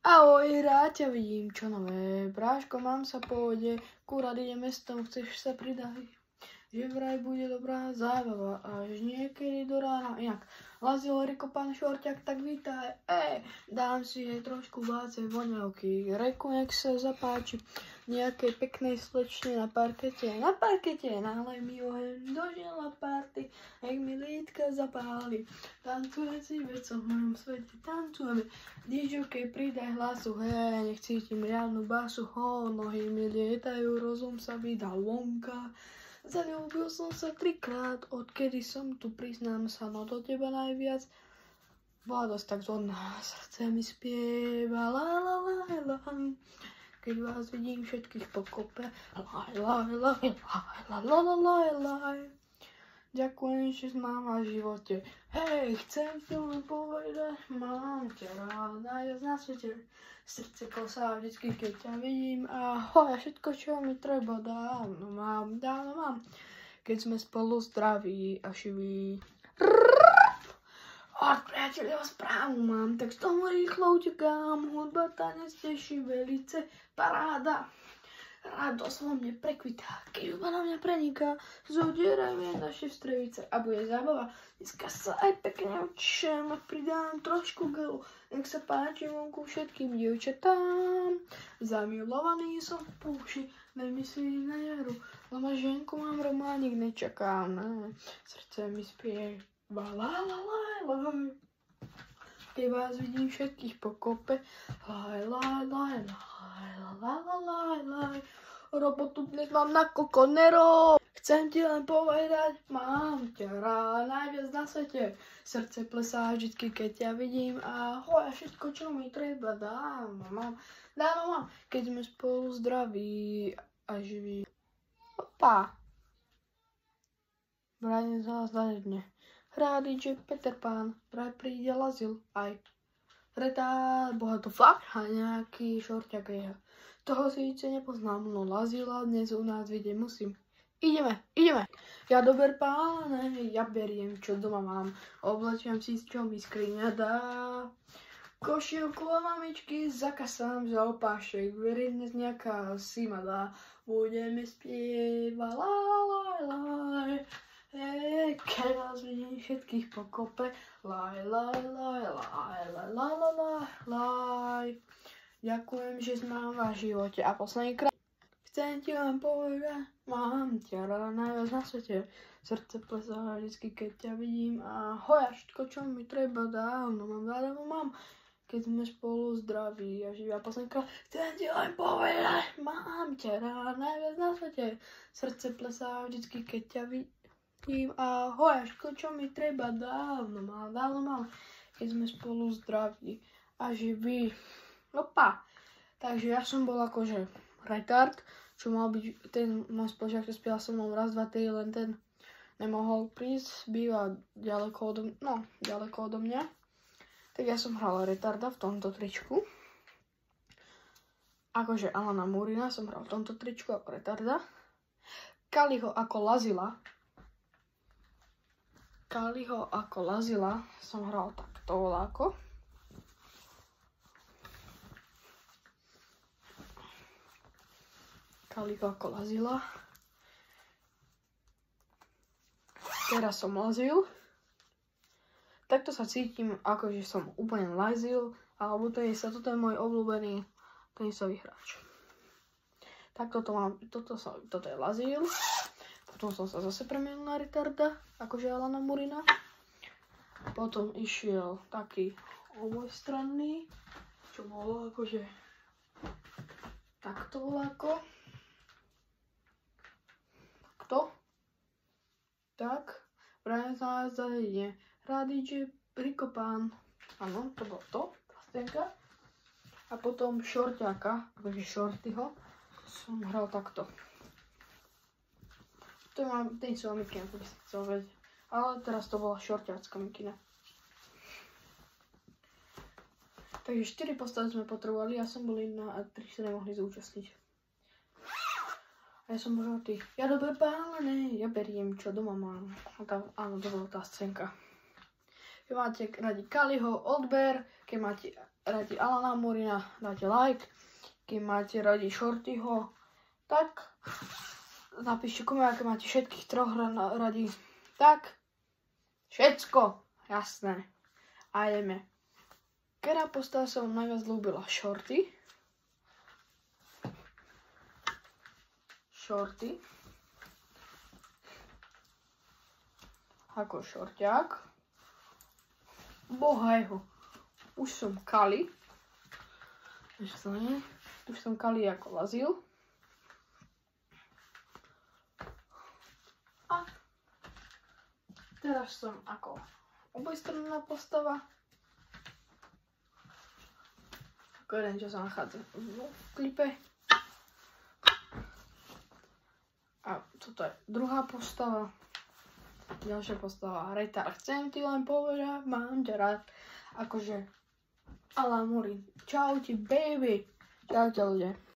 Ahoj, rád ťa vidím, čo nové? Bráško, mám sa pôjde, kurad ide mestom, chceš sa pridať? Že vraj bude dobrá zábava, až niekedy do rána. Inak, lazil reko pán Šorťák, tak vítaj. Dám si jej trošku vácej voňavky, reku nech sa zapáči nejakej peknej slečne na parkete. Na parkete, nálej mi oheň, dožila party, nech mi lítka zapáli. Tancuje si veco v mojom svete, tancujeme. Dížokej pridaj hlasu, hej, nech cítim riadnu basu, nohy mi lietajú, rozum sa vydal vonka. Zaľúbil som sa 3-krát, odkedy som tu, priznám sa, no do teba najviac. Bola dosť tak zhodná, srdce mi spieva, la la la la. Keď vás vidím všetkých pokope, laj laj laj laj la la la laj. Ďakujem, že mám v živote. Hej, chcem ti len povedať, mám ťa rád najviac na svete. Srdce klesá vždycky, keď ťa vidím. Ahoj, všetko, čo mi treba, dávno mám. Keď sme spolu zdraví a živí. Od priateľov správu mám, tak z toho rýchlo utekám. Hudba, tanec, teší, velice, paráda. Radosť vo mne prekvitá, keď hudba na mňa preniká. Zodierajme naše strevice a bude zábava. Dneska sa aj pekne učím a pridám trošku gelu. Nech sa páči vonku všetkým dievčatám. Zamilovaný som v púši, nemyslím na jaru. Lama ženku mám, románik nečakám. Srdce mi spieva, la la la la. Keď vás vidím všetkých pokope, laj laj laj laj laj laj laj. Robotu dnes mám na kokonero. Chcem ti len povedať, mám ťa rád najviac na svete. Srdce plesá vždycky, keď ťa vidím. Ahoj, všetko, čo mi treba, dávno mám. Keď sme spolu zdraví a živí. Opa. Vraj sa zadne. Hrá DJ Peter Pán, vraj príde lazil aj retard, boha to fakt a nejaký šorťak je. Toho síce nepoznám, no lazila dnes u nás vidieť musím. Ideme. Ja dober páne, ja beriem, čo doma mám. Oblečiam si, čo mi skriňa dá. Košielku a mamičky zakasám za opášek. Verím, dnes nejaká sima dá. Budeme spievať, laj. Keď vás vidím všetkých pokope, laj laj laj laj laj laj laj laj. Ďakujem, že mám v živote. A posledný krát chcem ti len povedať, mám ťa rád najviac na svete. Srdce plesá vždycky, keď ťa vidím. Ahoj, všetko, čo mi treba, dávno mám. Keď sme spolu zdraví a živí. A posledný krát chcem ti len povedať, mám ťa rád najviac na svete. Srdce plesá vždycky, keď ťa vidím. Ahoj, všetko, čo mi treba, dávno mám. Keď sme spolu zdraví a živí. Opa. Takže ja som bol akože retard, čo mal byť ten môj spolužiak, čo spieval so mnou raz, 2, 3, len ten nemohol prísť, býva ďaleko odo mňa. Tak ja som hral retarda v tomto tričku. Akože Alana Murina som hral v tomto tričku ako retarda. Kaliho ako lazila som hral takto voláko. Kaliho ako lazila. Teraz som lazil. Takto sa cítim, ako že som úplne lazil, alebo toto je môj obľúbený tenisový hráč. Takto to mám, toto je lazil. Potom som sa zase premenil na retarda, akože Alana Murina. Potom išiel taký obojstranný, čo bolo akože takto voláko. Takto. Tak. Vraj sa nás zadenie. DJ Rico Pán. Áno, to bolo to. Plastenka. A potom šorťáka, akože šortyho, som hral takto. To mám tenisová mikina, to by som chcel vedieť. Ale teraz to bola šorťácka mikina. Takže 4 postavy sme potrebovali, ja som bol 1 a 3 sa nemohli zúčastniť. A ja som bol tý, ja dobre pálené, ja beriem, čo doma mám. Áno, to bola tá scénka. Keď máte radi Kaliho, odber. Keď máte radi Alana Moorina, dáte like. Keď máte radi Shortyho, tak napíšte koment, keď máte všetkých troch radi. Tak, všetko, jasné. A ideme. Ktorá postava sa vám najviac ľúbila? Shorty. Ako šorťák. Bohajho. Už som Kali. Už som Kali ako Lazil. A teraz som ako obojstranná postava. Ako jeden, čo sa nachádza v klipe. A toto je druhá postava. Ďalšia postava. Retard. Chcem ti len povedať, mám ťa rád. Akože Alan Moorin. Čau ti, baby. Čau ľudia.